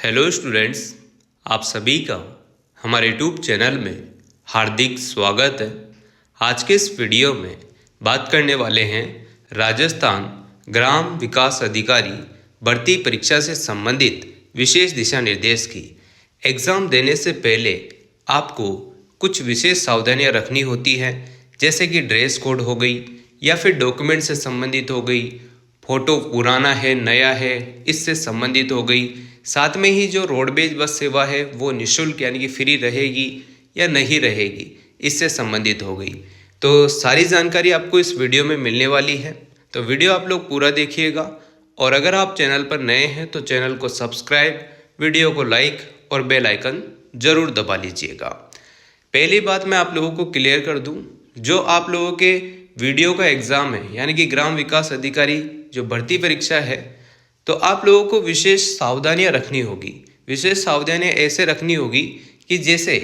Hello students, आप सभी का हमारे यूट्यूब चैनल में हार्दिक स्वागत है। आज के इस वीडियो में बात करने वाले हैं राजस्थान ग्राम विकास अधिकारी भर्ती परीक्षा से संबंधित विशेष दिशा निर्देश की। एग्ज़ाम देने से पहले आपको कुछ विशेष सावधानियां रखनी होती हैं, जैसे कि ड्रेस कोड हो गई या फिर डॉक्यूमेंट से संबंधित हो गई, फ़ोटो पुराना है नया है इससे संबंधित हो गई। साथ में ही जो रोडवेज बस सेवा है वो निःशुल्क यानी कि फ्री रहेगी या नहीं रहेगी, इससे संबंधित हो गई। तो सारी जानकारी आपको इस वीडियो में मिलने वाली है, तो वीडियो आप लोग पूरा देखिएगा। और अगर आप चैनल पर नए हैं तो चैनल को सब्सक्राइब, वीडियो को लाइक और बेल आइकन ज़रूर दबा लीजिएगा। पहली बात मैं आप लोगों को क्लियर कर दूं, जो आप लोगों के वीडियो का एग्ज़ाम है यानी कि ग्राम विकास अधिकारी जो भर्ती परीक्षा है, तो आप लोगों को विशेष सावधानियां रखनी होगी। विशेष सावधानियां ऐसे रखनी होगी कि जैसे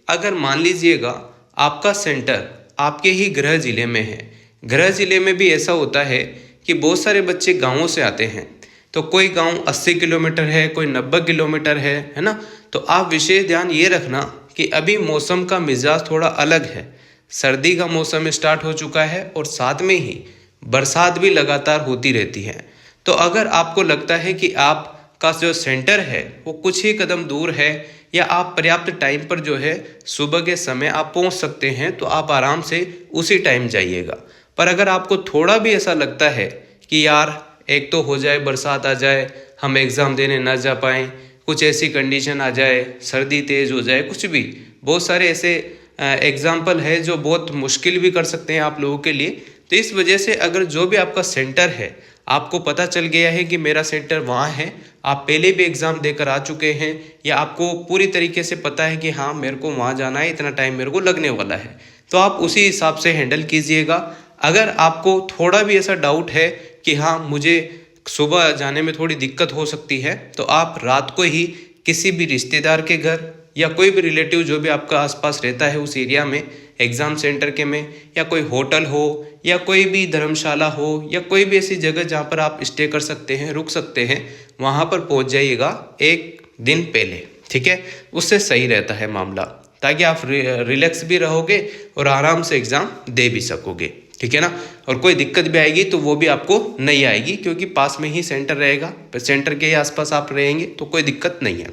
अगर मान लीजिएगा आपका सेंटर आपके ही गृह जिले में है, गृह जिले में भी ऐसा होता है कि बहुत सारे बच्चे गाँवों से आते हैं, तो कोई गांव 80 किलोमीटर है, कोई 90 किलोमीटर है ना। तो आप विशेष ध्यान ये रखना कि अभी मौसम का मिजाज थोड़ा अलग है, सर्दी का मौसम स्टार्ट हो चुका है और साथ में ही बरसात भी लगातार होती रहती है। तो अगर आपको लगता है कि आपका जो सेंटर है वो कुछ ही कदम दूर है या आप पर्याप्त टाइम पर जो है सुबह के समय आप पहुंच सकते हैं, तो आप आराम से उसी टाइम जाइएगा। पर अगर आपको थोड़ा भी ऐसा लगता है कि यार एक तो हो जाए बरसात आ जाए, हम एग्ज़ाम देने ना जा पाएँ, कुछ ऐसी कंडीशन आ जाए, सर्दी तेज़ हो जाए, कुछ भी बहुत सारे ऐसे एग्जाम्पल है जो बहुत मुश्किल भी कर सकते हैं आप लोगों के लिए। तो इस वजह से अगर जो भी आपका सेंटर है, आपको पता चल गया है कि मेरा सेंटर वहाँ है, आप पहले भी एग्ज़ाम देकर आ चुके हैं या आपको पूरी तरीके से पता है कि हाँ मेरे को वहाँ जाना है, इतना टाइम मेरे को लगने वाला है, तो आप उसी हिसाब से हैंडल कीजिएगा। अगर आपको थोड़ा भी ऐसा डाउट है कि हाँ मुझे सुबह जाने में थोड़ी दिक्कत हो सकती है, तो आप रात को ही किसी भी रिश्तेदार के घर या कोई भी रिलेटिव जो भी आपका आसपास रहता है उस एरिया में, एग्ज़ाम सेंटर के में, या कोई होटल हो या कोई भी धर्मशाला हो या कोई भी ऐसी जगह जहाँ पर आप स्टे कर सकते हैं, रुक सकते हैं, वहाँ पर पहुँच जाइएगा एक दिन पहले, ठीक है। उससे सही रहता है मामला, ताकि आप रिलैक्स भी रहोगे और आराम से एग्ज़ाम दे भी सकोगे, ठीक है ना। और कोई दिक्कत भी आएगी तो वो भी आपको नहीं आएगी, क्योंकि पास में ही सेंटर रहेगा, सेंटर के आसपास आप रहेंगे तो कोई दिक्कत नहीं है।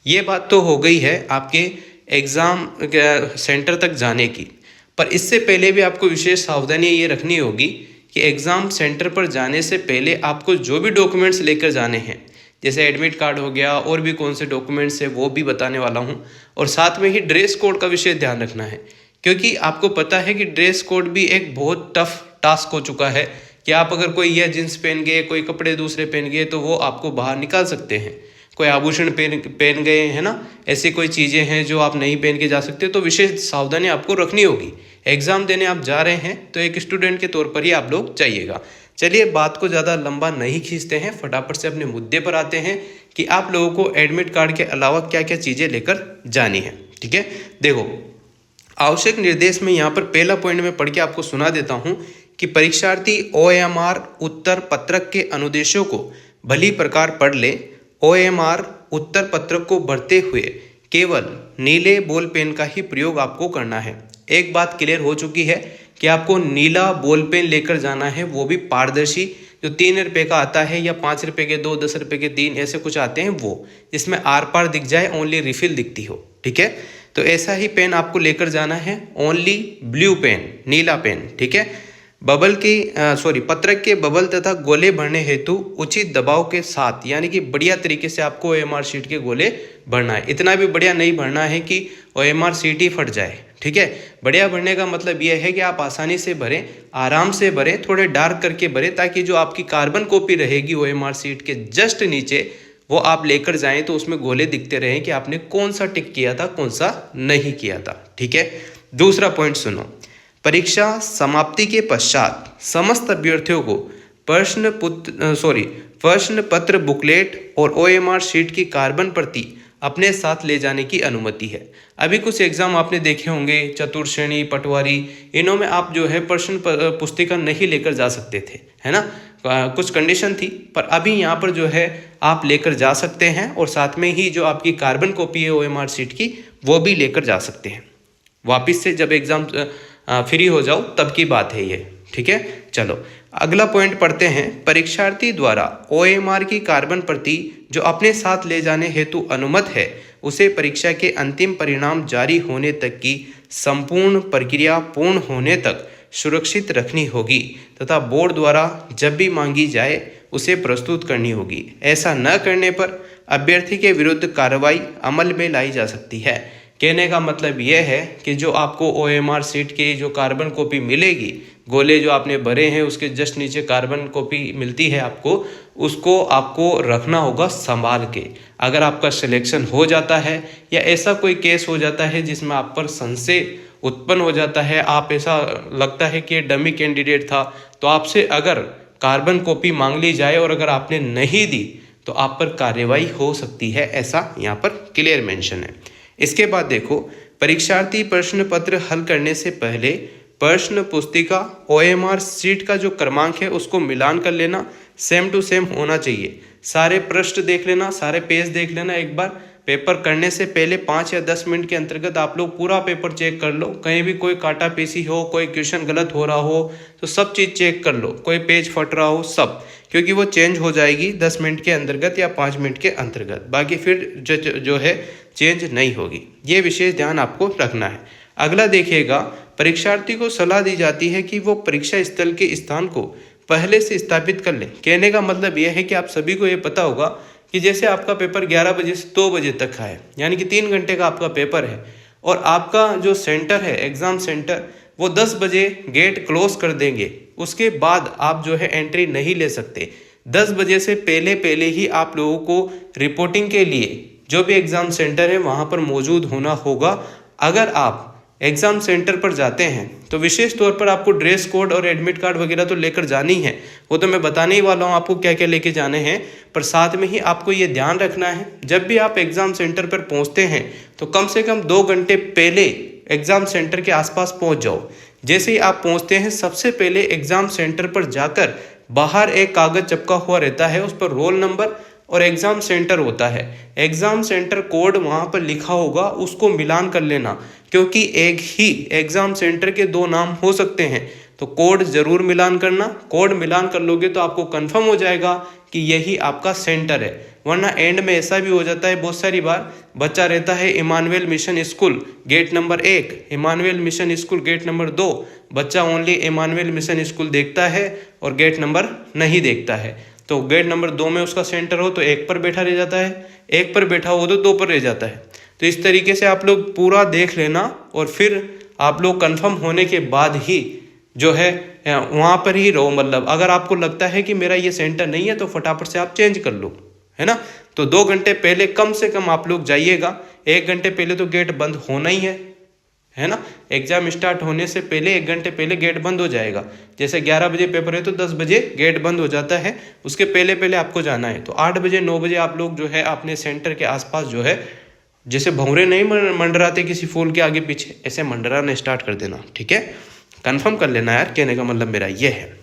ये बात तो हो गई है आपके एग्ज़ाम सेंटर तक जाने की। पर इससे पहले भी आपको विशेष सावधानी ये रखनी होगी कि एग्ज़ाम सेंटर पर जाने से पहले आपको जो भी डॉक्यूमेंट्स लेकर जाने हैं, जैसे एडमिट कार्ड हो गया और भी कौन से डॉक्यूमेंट्स है वो भी बताने वाला हूँ। और साथ में ही ड्रेस कोड का विशेष ध्यान रखना है, क्योंकि आपको पता है कि ड्रेस कोड भी एक बहुत टफ टास्क हो चुका है कि आप अगर कोई यह जींस पहन गए, कोई कपड़े दूसरे पहन गए, तो वो आपको बाहर निकाल सकते हैं। कोई आभूषण पहन गए है ना, ऐसी कोई चीज़ें हैं जो आप नहीं पहन के जा सकते, तो विशेष सावधानी आपको रखनी होगी। एग्ज़ाम देने आप जा रहे हैं तो एक स्टूडेंट के तौर पर ही आप लोग जाइएगा। चलिए बात को ज़्यादा लंबा नहीं खींचते हैं, फटाफट से अपने मुद्दे पर आते हैं कि आप लोगों को एडमिट कार्ड के अलावा क्या क्या चीज़ें लेकर जानी है, ठीक है। देखो, आवश्यक निर्देश में यहाँ पर पहला पॉइंट में पढ़ के आपको सुना देता हूँ कि परीक्षार्थी OMR उत्तर पत्रक के अनुदेशों को भली प्रकार पढ़ ले। OMR उत्तर पत्रक को भरते हुए केवल नीले बॉल पेन का ही प्रयोग आपको करना है। एक बात क्लियर हो चुकी है कि आपको नीला बॉल पेन लेकर जाना है, वो भी पारदर्शी, जो 3 रुपये का आता है या 5 रुपये के 2, 10 रुपये के 3 ऐसे कुछ आते हैं, वो जिसमें आर पार दिख जाए, ओनली रिफिल दिखती हो, ठीक है। तो ऐसा ही पेन आपको लेकर जाना है, ओनली ब्लू पेन, नीला पेन, ठीक है। पत्रक के बबल तथा गोले भरने हेतु उचित दबाव के साथ, यानी कि बढ़िया तरीके से आपको OMR शीट के गोले भरना है। इतना भी बढ़िया नहीं भरना है कि OMR शीट ही फट जाए, ठीक है। बढ़िया भरने का मतलब यह है कि आप आसानी से भरें, आराम से भरें, थोड़े डार्क करके भरें, ताकि जो आपकी कार्बन कॉपी रहेगी OMR शीट के जस्ट नीचे, वो आप लेकर जाएं तो उसमें गोले दिखते रहें कि आपने कौन सा टिक किया था, कौन सा नहीं किया था, ठीक है। दूसरा पॉइंट सुनो, परीक्षा समाप्ति के पश्चात समस्त अभ्यर्थियों को प्रश्न पत्र बुकलेट और OMR शीट की कार्बन प्रति अपने साथ ले जाने की अनुमति है। अभी कुछ एग्जाम आपने देखे होंगे, चतुर्थ श्रेणी, पटवारी, इनों में आप जो है प्रश्न पुस्तिका नहीं लेकर जा सकते थे, है ना। कुछ कंडीशन थी, पर अभी यहाँ पर जो है आप लेकर जा सकते हैं और साथ में ही जो आपकी कार्बन कॉपी है OMR शीट की वो भी लेकर जा सकते हैं। वापस से जब एग्ज़ाम फ्री हो जाओ तब की बात है ये, ठीक है। चलो अगला पॉइंट पढ़ते हैं। परीक्षार्थी द्वारा OMR की कार्बन प्रति जो अपने साथ ले जाने हेतु अनुमत है उसे परीक्षा के अंतिम परिणाम जारी होने तक की संपूर्ण प्रक्रिया पूर्ण होने तक सुरक्षित रखनी होगी तथा बोर्ड द्वारा जब भी मांगी जाए उसे प्रस्तुत करनी होगी। ऐसा न करने पर अभ्यर्थी के विरुद्ध कार्रवाई अमल में लाई जा सकती है। कहने का मतलब यह है कि जो आपको OMR शीट की जो कार्बन कॉपी मिलेगी, गोले जो आपने भरे हैं उसके जस्ट नीचे कार्बन कॉपी मिलती है आपको, उसको आपको रखना होगा संभाल के। अगर आपका सिलेक्शन हो जाता है या ऐसा कोई केस हो जाता है जिसमें आप पर संशय उत्पन्न हो जाता है, आप ऐसा लगता है कि डमी कैंडिडेट था, तो आपसे अगर कार्बन कॉपी मांग ली जाए और अगर आपने नहीं दी तो आप पर कार्रवाई हो सकती है, ऐसा यहाँ पर क्लियर मेंशन है। इसके बाद देखो, परीक्षार्थी प्रश्न पत्र हल करने से पहले प्रश्न पुस्तिका OMR शीट का जो क्रमांक है उसको मिलान कर लेना, सेम टू सेम होना चाहिए। सारे पृष्ठ देख लेना, सारे पेज देख लेना एक बार। पेपर करने से पहले 5 या 10 मिनट के अंतर्गत आप लोग पूरा पेपर चेक कर लो। कहीं भी कोई काटा पेशी हो, कोई क्वेश्चन गलत हो रहा हो तो सब चीज़ चेक कर लो, कोई पेज फट रहा हो सब, क्योंकि वो चेंज हो जाएगी 10 मिनट के अंतर्गत या 5 मिनट के अंतर्गत, बाकी फिर जो है चेंज नहीं होगी। ये विशेष ध्यान आपको रखना है। अगला देखिएगा, परीक्षार्थी को सलाह दी जाती है कि वो परीक्षा स्थल के स्थान को पहले से स्थापित कर ले। कहने का मतलब यह है कि आप सभी को ये पता होगा कि जैसे आपका पेपर 11 बजे से 2 बजे तक का है, यानी कि 3 घंटे का आपका पेपर है, और आपका जो सेंटर है एग्ज़ाम सेंटर वो 10 बजे गेट क्लोज कर देंगे। उसके बाद आप जो है एंट्री नहीं ले सकते। 10 बजे से पहले ही आप लोगों को रिपोर्टिंग के लिए जो भी एग्ज़ाम सेंटर है वहाँ पर मौजूद होना होगा। अगर आप एग्ज़ाम सेंटर पर जाते हैं तो विशेष तौर पर आपको ड्रेस कोड और एडमिट कार्ड वगैरह तो लेकर जानी है, वो तो मैं बताने ही वाला हूँ आपको क्या क्या लेके जाने हैं। पर साथ में ही आपको ये ध्यान रखना है, जब भी आप एग्ज़ाम सेंटर पर पहुँचते हैं तो कम से कम 2 घंटे पहले एग्ज़ाम सेंटर के आसपास पहुँच जाओ। जैसे ही आप पहुँचते हैं सबसे पहले एग्ज़ाम सेंटर पर जाकर बाहर एक कागज़ चिपका हुआ रहता है, उस पर रोल नंबर और एग्ज़ाम सेंटर होता है। एग्ज़ाम सेंटर कोड वहाँ पर लिखा होगा, उसको मिलान कर लेना, क्योंकि एक ही एग्ज़ाम सेंटर के 2 नाम हो सकते हैं, तो कोड ज़रूर मिलान करना। कोड मिलान कर लोगे तो आपको कंफर्म हो जाएगा कि यही आपका सेंटर है। वरना एंड में ऐसा भी हो जाता है बहुत सारी बार, बच्चा रहता है Emmanuel mission school gate number 1, Emmanuel mission school gate number 2, बच्चा ओनली इमानुएल मिशन स्कूल देखता है और गेट नंबर नहीं देखता है। तो गेट नंबर 2 में उसका सेंटर हो तो 1 पर बैठा रह जाता है, 1 पर बैठा हो तो 2 पर रह जाता है। तो इस तरीके से आप लोग पूरा देख लेना और फिर आप लोग कंफर्म होने के बाद ही जो है वहाँ पर ही रहो। मतलब अगर आपको लगता है कि मेरा ये सेंटर नहीं है तो फटाफट से आप चेंज कर लो, है ना। तो 2 घंटे पहले कम से कम आप लोग जाइएगा। 1 घंटे पहले तो गेट बंद होना ही है ना। एग्जाम स्टार्ट होने से पहले 1 घंटे पहले गेट बंद हो जाएगा। जैसे 11 बजे पेपर है तो 10 बजे गेट बंद हो जाता है, उसके पहले आपको जाना है। तो 8 बजे 9 बजे आप लोग जो है अपने सेंटर के आसपास जो है, जैसे भंवरे नहीं मंडराते किसी फूल के आगे पीछे, ऐसे मंडराना स्टार्ट कर देना, ठीक है। कंफर्म कर लेना यार, कहने का मतलब मेरा ये है।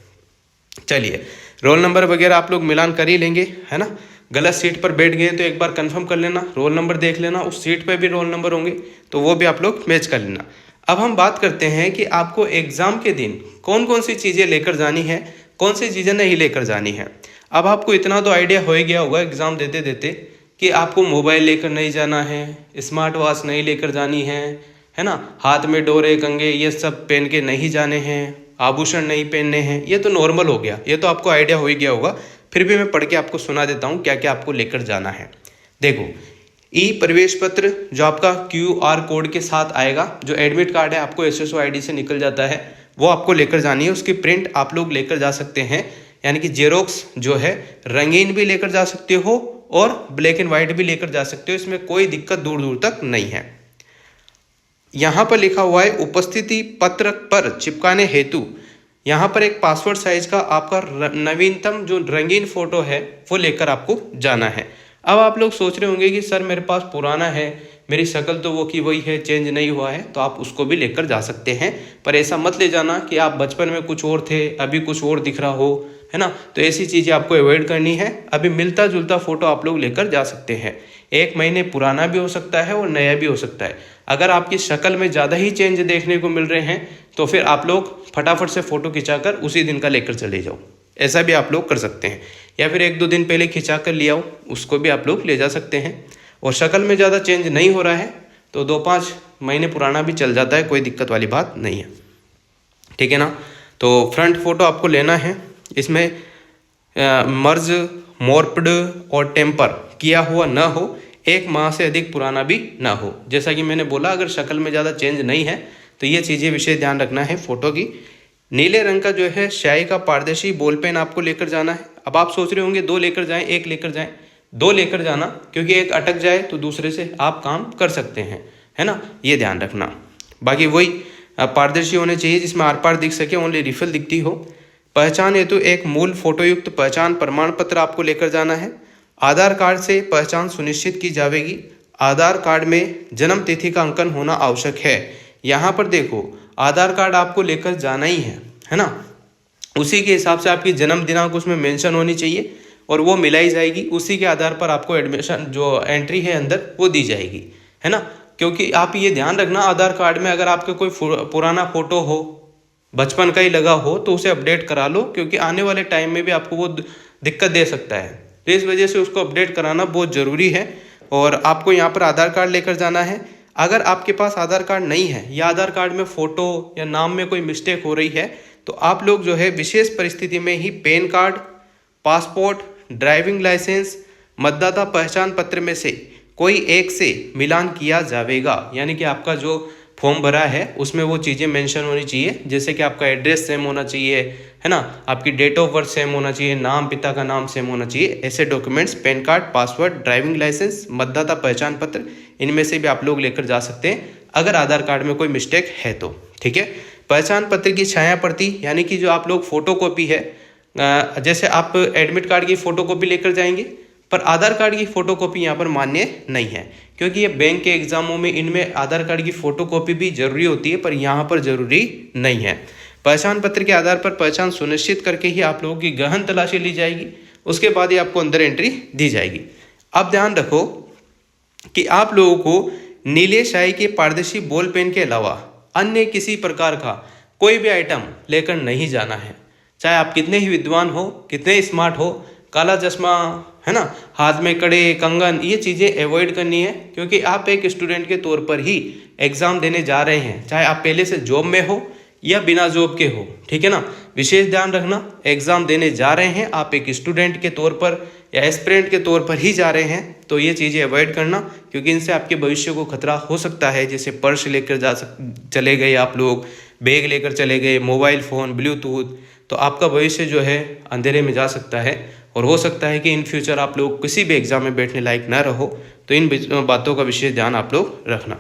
चलिए, रोल नंबर वगैरह आप लोग मिलान कर ही लेंगे, है ना। गलत सीट पर बैठ गए तो एक बार कंफर्म कर लेना, रोल नंबर देख लेना, उस सीट पर भी रोल नंबर होंगे तो वो भी आप लोग मैच कर लेना। अब हम बात करते हैं कि आपको एग्ज़ाम के दिन कौन कौन सी चीज़ें लेकर जानी है, कौन सी चीज़ें नहीं लेकर जानी है। अब आपको इतना तो आइडिया हो ही गया होगा एग्ज़ाम देते देते कि आपको मोबाइल लेकर नहीं जाना है, स्मार्ट वॉच नहीं लेकर जानी है ना, हाथ में डोरे कंगे ये सब पहन के नहीं जाने हैं, आभूषण नहीं पहनने हैं। ये तो नॉर्मल हो गया, ये तो आपको आइडिया हो ही गया होगा। फिर भी मैं पढ़ के आपको सुना देता हूँ क्या क्या आपको लेकर जाना है। देखो, ई प्रवेश पत्र जो आपका QR कोड के साथ आएगा, जो एडमिट कार्ड है आपको SSO ID से निकल जाता है, वो आपको लेकर जानी है। उसकी प्रिंट आप लोग लेकर जा सकते हैं, यानी कि जेरोक्स जो है रंगीन भी लेकर जा सकते हो और ब्लैक एंड वाइट भी लेकर जा सकते हो, इसमें कोई दिक्कत दूर दूर तक नहीं है। यहाँ पर लिखा हुआ है उपस्थिति पत्र पर चिपकाने हेतु यहाँ पर एक पासपोर्ट साइज का आपका नवीनतम जो रंगीन फोटो है वो लेकर आपको जाना है। अब आप लोग सोच रहे होंगे कि सर मेरे पास पुराना है, मेरी शक्ल तो वो की वही है, चेंज नहीं हुआ है, तो आप उसको भी लेकर जा सकते हैं। पर ऐसा मत ले जाना कि आप बचपन में कुछ और थे अभी कुछ और दिख रहा हो, है ना। तो ऐसी चीज़ें आपको अवॉइड करनी है। अभी मिलता जुलता फ़ोटो आप लोग लेकर जा सकते हैं। 1 महीने पुराना भी हो सकता है और नया भी हो सकता है। अगर आपकी शक्ल में ज़्यादा ही चेंज देखने को मिल रहे हैं तो फिर आप लोग फटाफट से फ़ोटो खिंचाकर उसी दिन का लेकर चले जाओ, ऐसा भी आप लोग कर सकते हैं। या फिर 1-2 दिन पहले खिंचा कर ले आओ, उसको भी आप लोग ले जा सकते हैं। और शक्ल में ज़्यादा चेंज नहीं हो रहा है तो 2-5 महीने पुराना भी चल जाता है, कोई दिक्कत वाली बात नहीं है, ठीक है ना। तो फ्रंट फ़ोटो आपको लेना है। इसमें मर्ज, मॉर्प्ड और टेम्पर किया हुआ ना हो, 1 माह से अधिक पुराना भी ना हो। जैसा कि मैंने बोला, अगर शक्ल में ज़्यादा चेंज नहीं है तो ये चीज़ें विशेष ध्यान रखना है फ़ोटो की। नीले रंग का जो है स्याही का पारदर्शी बॉल पेन आपको लेकर जाना है। अब आप सोच रहे होंगे 2 लेकर जाएं, 1 लेकर जाएं। 2 लेकर जाना, क्योंकि एक अटक जाए तो दूसरे से आप काम कर सकते हैं, है ना, ये ध्यान रखना। बाकी वही पारदर्शी होने चाहिए जिसमें आर पार दिख सके, ओनली रिफिल दिखती हो। पहचान हेतु एक मूल फोटोयुक्त पहचान प्रमाण पत्र आपको लेकर जाना है। आधार कार्ड से पहचान सुनिश्चित की जाएगी। आधार कार्ड में जन्म तिथि का अंकन होना आवश्यक है। यहाँ पर देखो, आधार कार्ड आपको लेकर जाना ही है ना। उसी के हिसाब से आपकी जन्म दिनांक उसमें मेंशन होनी चाहिए और वो मिलाई जाएगी। उसी के आधार पर आपको एडमिशन जो एंट्री है अंदर वो दी जाएगी, है ना। क्योंकि आप ये ध्यान रखना, आधार कार्ड में अगर आपका कोई पुराना फोटो हो, बचपन का ही लगा हो, तो उसे अपडेट करा लो, क्योंकि आने वाले टाइम में भी आपको वो दिक्कत दे सकता है। तो इस वजह से उसको अपडेट कराना बहुत ज़रूरी है। और आपको यहाँ पर आधार कार्ड लेकर जाना है। अगर आपके पास आधार कार्ड नहीं है या आधार कार्ड में फ़ोटो या नाम में कोई मिस्टेक हो रही है तो आप लोग जो है विशेष परिस्थिति में ही PAN card, passport, driving licence, मतदाता पहचान पत्र में से कोई एक से मिलान किया जाएगा। यानी कि आपका जो फॉर्म भरा है उसमें वो चीज़ें मेंशन होनी चाहिए, जैसे कि आपका एड्रेस सेम होना चाहिए, है ना, आपकी डेट ऑफ बर्थ सेम होना चाहिए, नाम, पिता का नाम सेम होना चाहिए। ऐसे documents PAN card, password, driving licence, मतदाता पहचान पत्र, इनमें से भी आप लोग लेकर जा सकते हैं अगर आधार कार्ड में कोई मिस्टेक है तो, ठीक है। पहचान पत्र की छाया प्रति, यानी कि जो आप लोग फोटो कॉपी है, जैसे आप एडमिट कार्ड की फ़ोटो कॉपी लेकर जाएंगे पर आधार कार्ड की फ़ोटो कॉपी यहाँ पर मान्य नहीं है, क्योंकि ये बैंक के एग्जामों में इनमें आधार कार्ड की फ़ोटो कॉपी भी जरूरी होती है, पर यहाँ पर जरूरी नहीं है। पहचान पत्र के आधार पर पहचान सुनिश्चित करके ही आप लोगों की गहन तलाशी ली जाएगी, उसके बाद ही आपको अंदर एंट्री दी जाएगी। अब ध्यान रखो कि आप लोगों को नीले स्याही के पारदर्शी बॉल पेन के अलावा अन्य किसी प्रकार का कोई भी आइटम लेकर नहीं जाना है। चाहे आप कितने ही विद्वान हो, कितने स्मार्ट हो, काला चश्मा, है ना, हाथ में कड़े, कंगन, ये चीज़ें अवॉइड करनी है, क्योंकि आप एक स्टूडेंट के तौर पर ही एग्ज़ाम देने जा रहे हैं, चाहे आप पहले से जॉब में हो या बिना जॉब के हो, ठीक है ना। विशेष ध्यान रखना, एग्ज़ाम देने जा रहे हैं, आप एक स्टूडेंट के तौर पर या एस्पिरेंट के तौर पर ही जा रहे हैं, तो ये चीज़ें अवॉइड करना, क्योंकि इनसे आपके भविष्य को खतरा हो सकता है। जैसे पर्स लेकर चले गए आप लोग, बैग लेकर चले गए, मोबाइल फ़ोन, ब्लूटूथ, तो आपका भविष्य जो है अंधेरे में जा सकता है और हो सकता है कि इन फ्यूचर आप लोग किसी भी एग्ज़ाम में बैठने लायक ना रहो। तो इन बातों का विशेष ध्यान आप लोग रखना।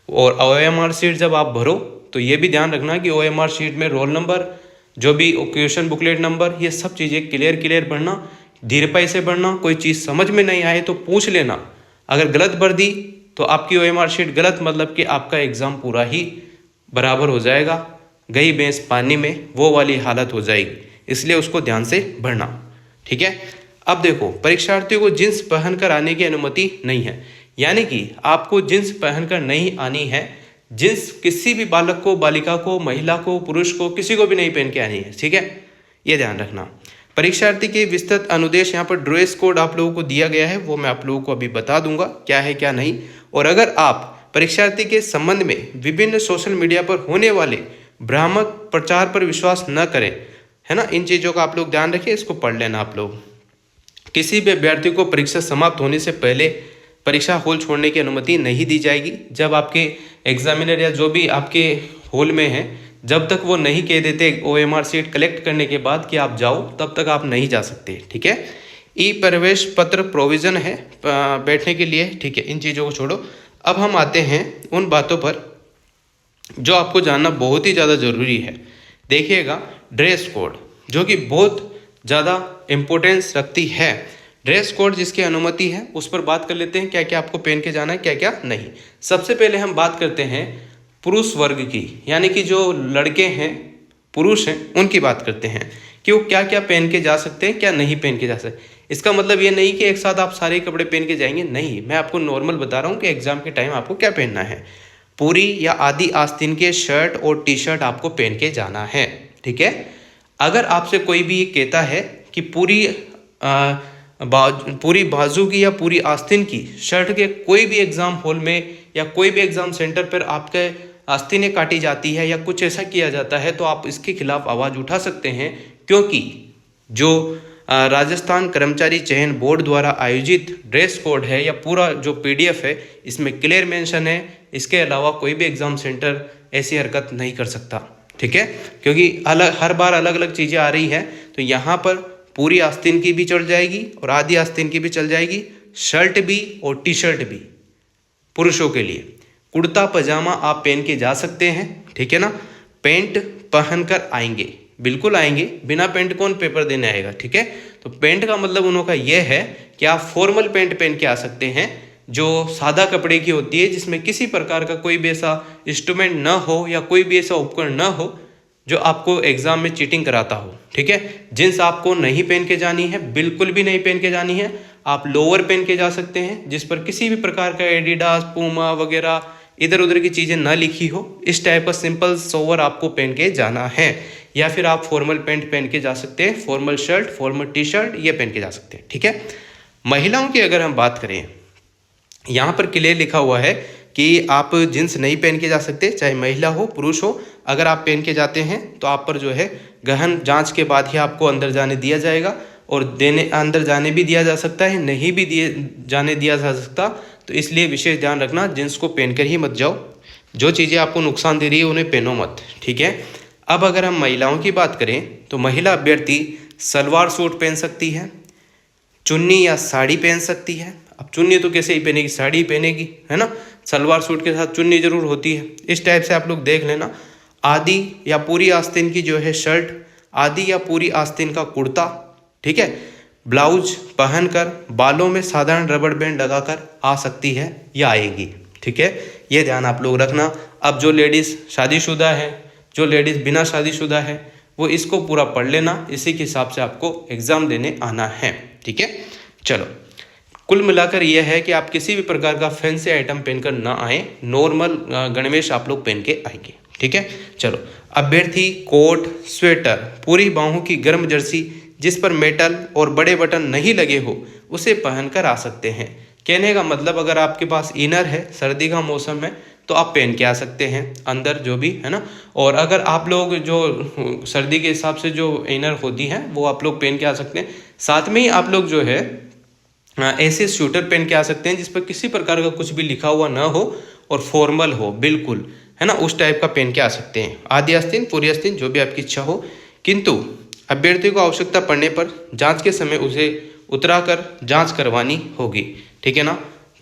और OMR शीट जब आप भरो तो ये भी ध्यान रखना कि OMR शीट में रोल नंबर, जो भी क्वेश्चन बुकलेट नंबर, ये सब चीज़ें क्लियर भरना, धीरपाई से भरना। कोई चीज़ समझ में नहीं आए तो पूछ लेना, अगर गलत भर दी तो आपकी OMR शीट गलत, मतलब कि आपका एग्ज़ाम पूरा ही बराबर हो जाएगा, गई भैंस पानी में, वो वाली हालत हो जाएगी, इसलिए उसको ध्यान से भरना, ठीक है। अब देखो, परीक्षार्थियों को जींस पहनकर आने की अनुमति नहीं है, यानी कि आपको जींस पहनकर नहीं आनी है। जींस किसी भी बालक को, बालिका को, महिला को, पुरुष को, किसी को भी नहीं पहन के आनी है, ठीक है, ये ध्यान रखना। परीक्षार्थी के विस्तृत अनुदेश, यहाँ पर ड्रेस कोड आप लोगों को दिया गया है, वो मैं आप लोगों को अभी बता दूंगा क्या है क्या नहीं। और अगर आप परीक्षार्थी के संबंध में विभिन्न सोशल मीडिया पर होने वाले भ्रामक प्रचार पर विश्वास न करें, है ना, इन चीज़ों का आप लोग ध्यान रखिए, इसको पढ़ लेना आप लोग। किसी भी अभ्यर्थी को परीक्षा समाप्त होने से पहले परीक्षा हॉल छोड़ने की अनुमति नहीं दी जाएगी। जब आपके एग्जामिनर या जो भी आपके हॉल में है, जब तक वो नहीं कह देते OMR शीट कलेक्ट करने के बाद कि आप जाओ, तब तक आप नहीं जा सकते, ठीक है। ई प्रवेश पत्र प्रोविज़न है बैठने के लिए, ठीक है, इन चीज़ों को छोड़ो। अब हम आते हैं उन बातों पर जो आपको जानना बहुत ही ज़्यादा ज़रूरी है। देखिएगा, ड्रेस कोड जो कि बहुत ज़्यादा इम्पोर्टेंस रखती है। ड्रेस कोड जिसकी अनुमति है उस पर बात कर लेते हैं, क्या क्या आपको पहन के जाना है, क्या क्या नहीं। सबसे पहले हम बात करते हैं पुरुष वर्ग की, यानी कि जो लड़के हैं, पुरुष हैं, उनकी बात करते हैं। कि वो क्या क्या पहन के जा सकते हैं, क्या नहीं पहन के जा सकते। इसका मतलब ये नहीं कि एक साथ आप सारे कपड़े पहन के जाएंगे, नहीं, मैं आपको नॉर्मल बता रहा हूँ कि एग्जाम के टाइम आपको क्या पहनना है। पूरी या आधी आस्तीन के शर्ट और टी शर्ट आपको पहन के जाना है, ठीक है। अगर आपसे कोई भी ये कहता है कि पूरी बाजू की या पूरी आस्तीन की शर्ट के कोई भी एग्जाम हॉल में या कोई भी एग्जाम सेंटर पर आपके आस्तीनें काटी जाती है या कुछ ऐसा किया जाता है, तो आप इसके खिलाफ आवाज़ उठा सकते हैं, क्योंकि जो राजस्थान कर्मचारी चयन बोर्ड द्वारा आयोजित ड्रेस कोड है या पूरा जो PDF है, इसमें क्लियर मेंशन है, इसके अलावा कोई भी एग्जाम सेंटर ऐसी हरकत नहीं कर सकता, ठीक है। क्योंकि हर बार अलग अलग चीज़ें आ रही है, तो यहाँ पर पूरी आस्तीन की भी चल जाएगी और आधी आस्तीन की भी चल जाएगी, शर्ट भी और टी शर्ट भी। पुरुषों के लिए कुर्ता पजामा आप पहन के जा सकते हैं, ठीक है ना। पैंट पहन कर आएंगे, बिल्कुल आएंगे, बिना पैंट कौन पेपर देने आएगा, ठीक है। तो पैंट का मतलब उनका यह है कि आप फॉर्मल पैंट पहन के आ सकते हैं, जो सादा कपड़े की होती है, जिसमें किसी प्रकार का कोई भी ऐसा इंस्ट्रूमेंट ना हो या कोई भी ऐसा उपकरण ना हो जो आपको एग्जाम में चीटिंग कराता हो, ठीक है। जींस आपको नहीं पहन के जानी है, बिल्कुल भी नहीं पहन के जानी है। आप लोअर पहन के जा सकते हैं जिस पर किसी भी प्रकार का एडिडास, पूमा वगैरह इधर उधर की चीज़ें ना लिखी हो, इस टाइप का सिंपल सोवर आपको पहन के जाना है। या फिर आप फॉर्मल पैंट पहन के जा सकते हैं, formal shirt, formal T shirt ये पहन के जा सकते हैं, ठीक है। महिलाओं की अगर हम बात करें, यहाँ पर क्लियर लिखा हुआ है कि आप जींस नहीं पहन के जा सकते, चाहे महिला हो पुरुष हो। अगर आप पहन के जाते हैं तो आप पर जो है गहन जांच के बाद ही आपको अंदर जाने दिया जाएगा, और अंदर जाने भी दिया जा सकता है, नहीं भी जाने दिया जा सकता। तो इसलिए विशेष ध्यान रखना, जींस को पहनकर ही मत जाओ, जो चीज़ें आपको नुकसान दे रही है उन्हें पहनो मत, ठीक है। अब अगर हम महिलाओं की बात करें तो महिला अभ्यर्थी सलवार सूट पहन सकती है, चुन्नी या साड़ी पहन सकती है। अब चुन्नी तो कैसे ही पहनेगी, साड़ी ही पहनेगी, है ना। सलवार सूट के साथ चुन्नी जरूर होती है, इस टाइप से आप लोग देख लेना। आधी या पूरी आस्तीन की जो है शर्ट, आधी या पूरी आस्तीन का कुर्ता, ठीक है। ब्लाउज पहनकर बालों में साधारण रबड़ बैंड लगाकर आ सकती है या आएगी, ठीक है। ये ध्यान आप लोग रखना। अब जो लेडीज़ शादीशुदा है, जो लेडीज़ बिना शादीशुदा है, वो इसको पूरा पढ़ लेना, इसी के हिसाब से आपको एग्ज़ाम देने आना है, ठीक है। चलो, कुल मिलाकर यह है कि आप किसी भी प्रकार का फैंसी आइटम पहनकर ना आए, नॉर्मल गणवेश आप लोग पहन के आएंगे, ठीक है। चलो, अभ्यर्थी कोट, स्वेटर, पूरी बाहों की गर्म जर्सी जिस पर मेटल और बड़े बटन नहीं लगे हो, उसे पहनकर आ सकते हैं। कहने का मतलब, अगर आपके पास इनर है, सर्दी का मौसम है, तो आप पहन के आ सकते हैं अंदर जो भी है ना। और अगर आप लोग जो सर्दी के हिसाब से जो इनर होती हैं वो आप लोग पहन के आ सकते हैं। साथ में ही आप लोग जो है ऐसे स्वेटर पहन के आ सकते हैं जिस पर किसी प्रकार का कुछ भी लिखा हुआ ना हो और फॉर्मल हो, बिल्कुल, है ना, उस टाइप का पहन के आ सकते हैं। आधी आस्तीन, पूरी आस्तीन, जो भी आपकी इच्छा हो। किंतु अभ्यर्थी को आवश्यकता पड़ने पर जांच के समय उसे उतराकर जांच करवानी होगी, ठीक है ना।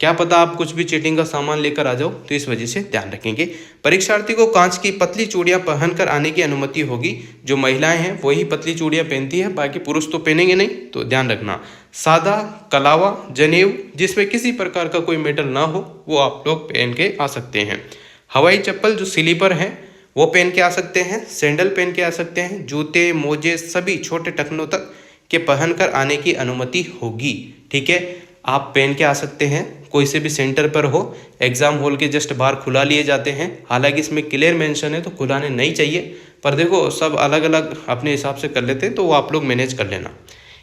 क्या पता आप कुछ भी चीटिंग का सामान लेकर आ जाओ, तो इस वजह से ध्यान रखेंगे। परीक्षार्थी को कांच की पतली चूड़ियां पहनकर आने की अनुमति होगी। जो महिलाएं हैं वही पतली चूड़ियां पहनती है, बाकी पुरुष तो पहनेंगे नहीं, तो ध्यान रखना। सादा कलावा जनेऊ जिसमें किसी प्रकार का कोई मेटल ना हो, वो आप लोग पहन के आ सकते हैं। हवाई चप्पल जो स्लीपर हैं वो पहन के आ सकते हैं, सैंडल पहन के आ सकते हैं, जूते मोजे सभी छोटे टखनों तक के पहनकर आने की अनुमति होगी, ठीक है। आप पहन के आ सकते हैं, कोई से भी सेंटर पर हो, एग्जाम हॉल के जस्ट बाहर खुला लिए जाते हैं। हालांकि इसमें क्लियर मेंशन है तो खुलाने नहीं चाहिए, पर देखो सब अलग अलग अपने हिसाब से कर लेते हैं, तो वो आप लोग मैनेज कर लेना।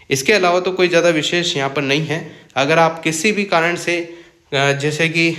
इसके अलावा तो कोई ज़्यादा विशेष यहाँ पर नहीं है। अगर आप किसी भी कारण से जैसे कि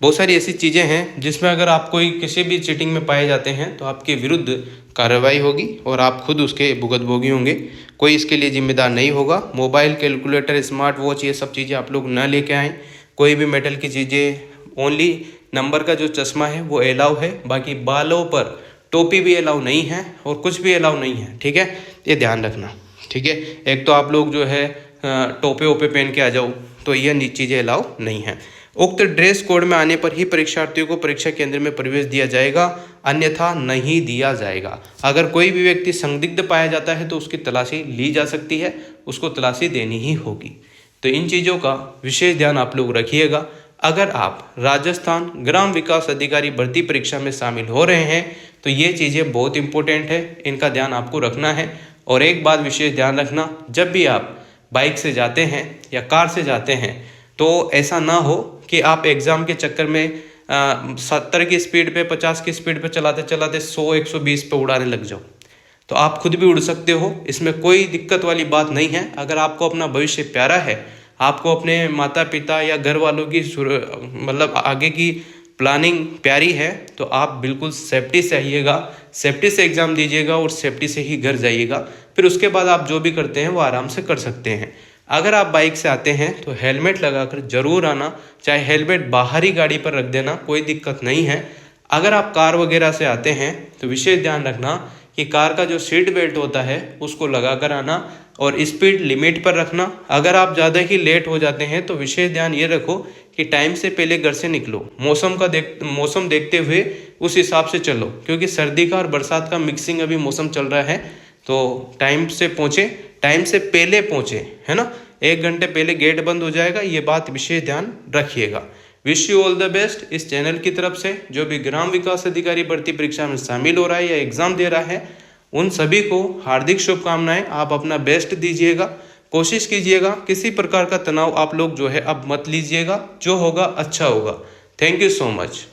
बहुत सारी ऐसी चीज़ें हैं जिसमें अगर आप कोई किसी भी चीटिंग में पाए जाते हैं तो आपके विरुद्ध कार्रवाई होगी और आप खुद उसके भुगतभोगी होंगे। कोई इसके लिए जिम्मेदार नहीं होगा। मोबाइल, कैलकुलेटर, स्मार्ट वॉच ये सब चीज़ें आप लोग ना लेके आएँ। कोई भी मेटल की चीज़ें, ओनली नंबर का जो चश्मा है वो अलाउ है, बाकी बालों पर टोपी भी अलाउ नहीं है और कुछ भी अलाउ नहीं है, ठीक है। ये ध्यान रखना, ठीक है। एक तो आप लोग जो है टोपे ओपे पहन के आ जाओ, तो यह चीज़ें अलाउ नहीं है। उक्त ड्रेस कोड में आने पर ही परीक्षार्थियों को परीक्षा केंद्र में प्रवेश दिया जाएगा, अन्यथा नहीं दिया जाएगा। अगर कोई भी व्यक्ति संदिग्ध पाया जाता है तो उसकी तलाशी ली जा सकती है, उसको तलाशी देनी ही होगी। तो इन चीज़ों का विशेष ध्यान आप लोग रखिएगा। अगर आप राजस्थान ग्राम विकास अधिकारी भर्ती परीक्षा में शामिल हो रहे हैं तो ये चीज़ें बहुत इंपॉर्टेंट है, इनका ध्यान आपको रखना है। और एक बात विशेष ध्यान रखना, जब भी आप बाइक से जाते हैं या कार से जाते हैं तो ऐसा ना हो कि आप एग्ज़ाम के चक्कर में 70 की स्पीड पे 50 की स्पीड पे चलाते चलाते 100-120 पे उड़ाने लग जाओ। तो आप खुद भी उड़ सकते हो, इसमें कोई दिक्कत वाली बात नहीं है। अगर आपको अपना भविष्य प्यारा है, आपको अपने माता पिता या घर वालों की मतलब आगे की प्लानिंग प्यारी है, तो आप बिल्कुल सेफ्टी से आइएगा, सेफ्टी से एग्ज़ाम दीजिएगा और सेफ्टी से ही घर जाइएगा। फिर उसके बाद आप जो भी करते हैं वो आराम से कर सकते हैं। अगर आप बाइक से आते हैं तो हेलमेट लगाकर ज़रूर आना, चाहे हेलमेट बाहर ही गाड़ी पर रख देना, कोई दिक्कत नहीं है। अगर आप कार वगैरह से आते हैं तो विशेष ध्यान रखना कि कार का जो सीट बेल्ट होता है उसको लगा कर आना और स्पीड लिमिट पर रखना। अगर आप ज़्यादा ही लेट हो जाते हैं तो विशेष ध्यान ये रखो कि टाइम से पहले घर से निकलो, मौसम देखते हुए उस हिसाब से चलो, क्योंकि सर्दी का और बरसात का मिक्सिंग अभी मौसम चल रहा है। तो टाइम से पहुँचे, टाइम से पहले पहुँचे, है ना। 1 घंटे पहले गेट बंद हो जाएगा, ये बात विशेष ध्यान रखिएगा। Wish you all the best. इस चैनल की तरफ से जो भी ग्राम विकास अधिकारी भर्ती परीक्षा में शामिल हो रहा है या एग्ज़ाम दे रहा है, उन सभी को हार्दिक शुभकामनाएं। आप अपना बेस्ट दीजिएगा, कोशिश कीजिएगा, किसी प्रकार का तनाव आप लोग जो है अब मत लीजिएगा, जो होगा अच्छा होगा। Thank you so much.